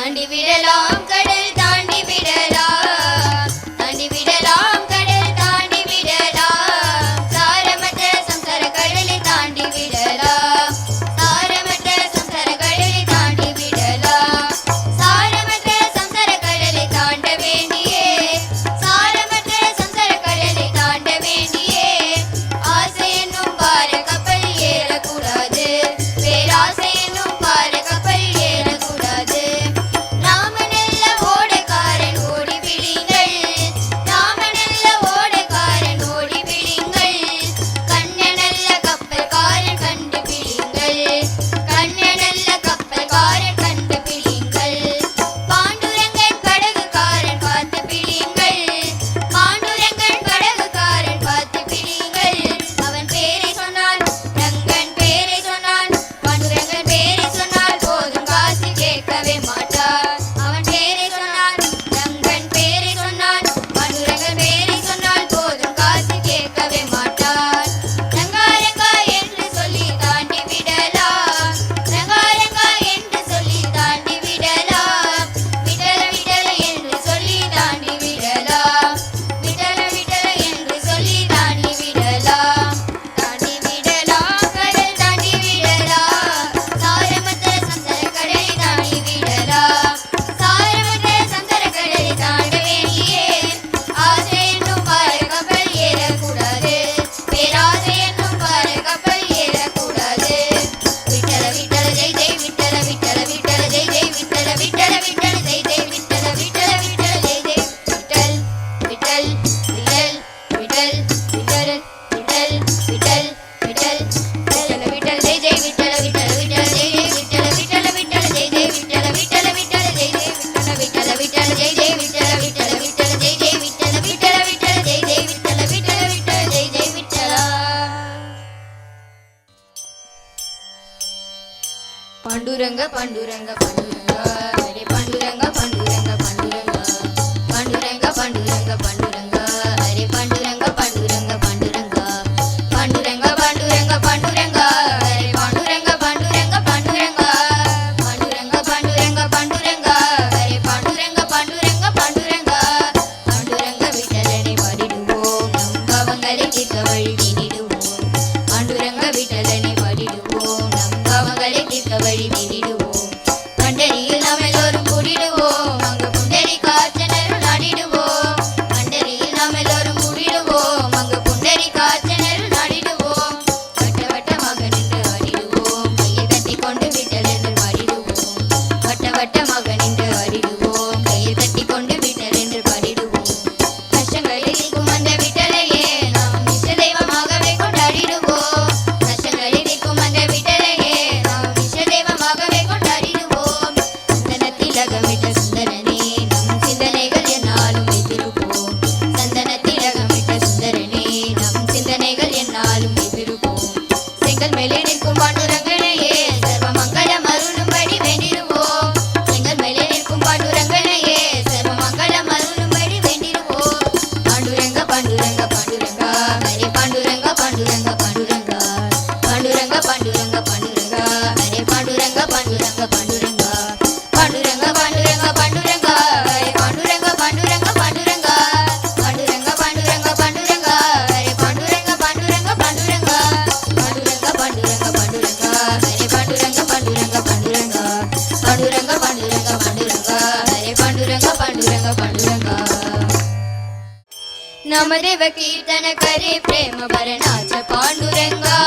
தாண்டி விடலாம் கடல் தாண்டி விடலாம் தாண்டி விடலாம் கடல் தாண்டி விடலாம் சாரமற்ற சம்சார கடலை தாண்டி விடலாம் சாரமற்ற சம்சார கடலை தாண்டி விடலாம் சாரமற்ற சம்சார கடலை தாண்ட வேண்டியே சாரமற்ற சம்சார கடலை தாண்ட வேண்டியே ஆசை என்னும் பார கப்பல் ஏறக்கூடாது பேராசை என்னும் பார கப்பல் ஏறக்கூடாது ராமனல்ல ஓடக்காரன் ஓடி விடுங்கள் ராமனல்ல ஓடக்காரன் ஓடி விடுங்கள் கண்ணனல்ல கப்பல்காரன் கண்டு பிடிங்கள் கண்ணனல்ல கப்பல்காரன் கண்டு பிடிங்கள் பாண்டுரங்கன் படகுக்காரன் பார்த்து பிடிங்கள் பாண்டுரங்கன் படகுக்காரன் பார்த்து பிடிங்கள் அவன் பேரை சொன்னான் ரங்கன் பேரை சொன்னான் பாண்டுரங்கன் பேரை சொன்னால் போதும் காசு கேட்கவே மாட்டார் அவன் பேரை சொன்னான் ரங்கன் பேரை சொன்னான் பாண்டுரங்கன் பேரை சொன்னால் போதும் காசு கேட்கவே மாட்டார் ரங்காரங்கா என்று சொல்லி தாண்டி விடலாம் ரங்காரங்கா என்று சொல்லி தாண்டி விடலாம் விடல விடல என்று சொல்லி தாண்டி விடலாம் விடல விடல என்று சொல்லி தாண்டி விடலாம் கடல் தாண்டி விடலாம் சாரமற்ற சம்சார கடலை தாண்டி விடலாம் சாரமற்ற சம்சார கடலை தாண்ட வேண்டியே ஆசை என்னும் பார கப்பல் ஏறக்கூடாது பேராசை என்னும் பார கப்பல் ஏறக்கூடாது விட்டல விட்டல ஜெய் ஜெய் விட்டல விட்டல விட்டல ஜெய் ஜெய் விட்டல விட்டல விட்டல ஜெய் ஜெய் விட்டல விட்டல விட்டல ஜெய் ஜெய் விட்டல் விட்டல் விட்டல் விட்டல் விட்டல் விட்டல் விட்டல் விட்டல் விட்டல விட்டல் ஜெய் ஜெய் விட்டல விட்டல விட்டல ஜெய் ஜெய் விட்டல விட்டல விட்டல ஜெய் ஜெய் விட்டல விட்டல விட்டல ஜெய் ஜெய் விட்டல விட்டல விட்டல ஜெய் ஜெய் விட்டல விட்டல விட்டல ஜெய் ஜெய் விட்டல விட்டல விட்டல ஜெய் ஜெய் விட்டல விட்டல விட்டல ஜெய் ஜெய் விட்டல பாண்டுரங்க பாண்டுரங்க பாண்டுரங்க ஹரே பாண்டுரங்க பாண்டுரங்க பாண்டுரங்க பாண்டுரங்க பாண்டுரங்க பாண்டுரங்க ஹரே பாண்டுரங்க பாண்டுரங்க பாண்டுரங்க பாண்டுரங்க பாண்டுரங்க பாண்டுரங்க ஹரே பாண்டுரங்க பாண்டுரங்க பாண்டுரங்க பாண்டுரங்க பாண்டுரங்க பாண்டுரங்க ஹரே பாண்டுரங்க பாண்டுரங்க பாண்டுரங்க பாண்டுரங்க விட்டலனை பாடிடுவோம் நம் பாவங்களை தீர்க்க வழி தேடிடுவோம் பாண்டுரங்க விட்டலனை பாடிடுவோம் நம் பாவங்களை தீர்க்க வழி தேடிடுவோம் பண்டரியில் நாம் எல்லோரும் கூடிடுவோம் அங்கு புண்டரி காற்றனருள் நாடிடுவோம் பண்டரியில் நாம் எல்லோரும் கூடிடுவோம் அங்கு புண்டரி காற்றனருள் நாடிடுவோம் வட்ட வட்டமாக நின்று ஆடிடுவோம் கையை தட்டி கொண்டு விட்டல் என்று பாடிடுவோம் வட்ட வட்டமாக நின்று ஆடிடுவோம் கையை தட்டி கொண்டு விட்டல் என்று பாடிடுவோம் கஷ்டங்களில் இருக்கும் அந்த விட்டலையே நாம் இஷ்ட தெய்வமாகவே கொண்டாடிடுவோம் கஷ்டங்களில் இருக்கும் அந்த விட்டலையே நாம் இஷ்ட தெய்வமாகவே கொண்டாடிடுவோம் சந்தனத்தில் அகமிட்ட சுந்தரனே நம் சிந்தனைகள் என்னாலும் வைத்திருப்போம் சந்தனத்தில் அகமிட்ட சுந்தரனே நம் சிந்தனைகள் என்னாலும் வைத்திருப்போம் செங்கல் மேலே நிற்கும் பாண்டுரங்கனையே சர்வ மங்களம் அருளும்படி வேண்டிடுவோம் செங்கல் மேலே நிற்கும் பாண்டுரங்கனையே சர்வ மங்களம் அருளும்படி வேண்டிடுவோம் பாண்டுரங்க பாண்டுரங்க பாண்டுரங்க ஹரே பாண்டுரங்க பாண்டுரங்க பாண்டுரங்க பாண்டுரங்க பாண்டுரங்க பாண்டுரங்க ஹரே பாண்டுரங்க பாண்டுரங்க பாண்டுரங்க பாண்டுரங்க பாண்டுரங்க பாண்டுரங்க ஹரே பாண்டுரங்க பாண்டுரங்க பாண்டுரங்க பாண்டுரங்க பாண்டுரங்க பாண்டுரங்க ஹரே பாண்டுரங்க பாண்டுரங்க பாண்டுரங்க பாண்டுரங்க பாண்டுரங்க பாண்டுரங்க ஹரே பாண்டுரங்க பாண்டுரங்க பாண்டுரங்க பாண்டுரங்க பாண்டுரங்க பாண்டுரங்க ஹரே பாண்டுரங்க பாண்டுரங்க பாண்டுரங்க नामदेव कीर्तन करे प्रेम भरनाच पांडुरंगा।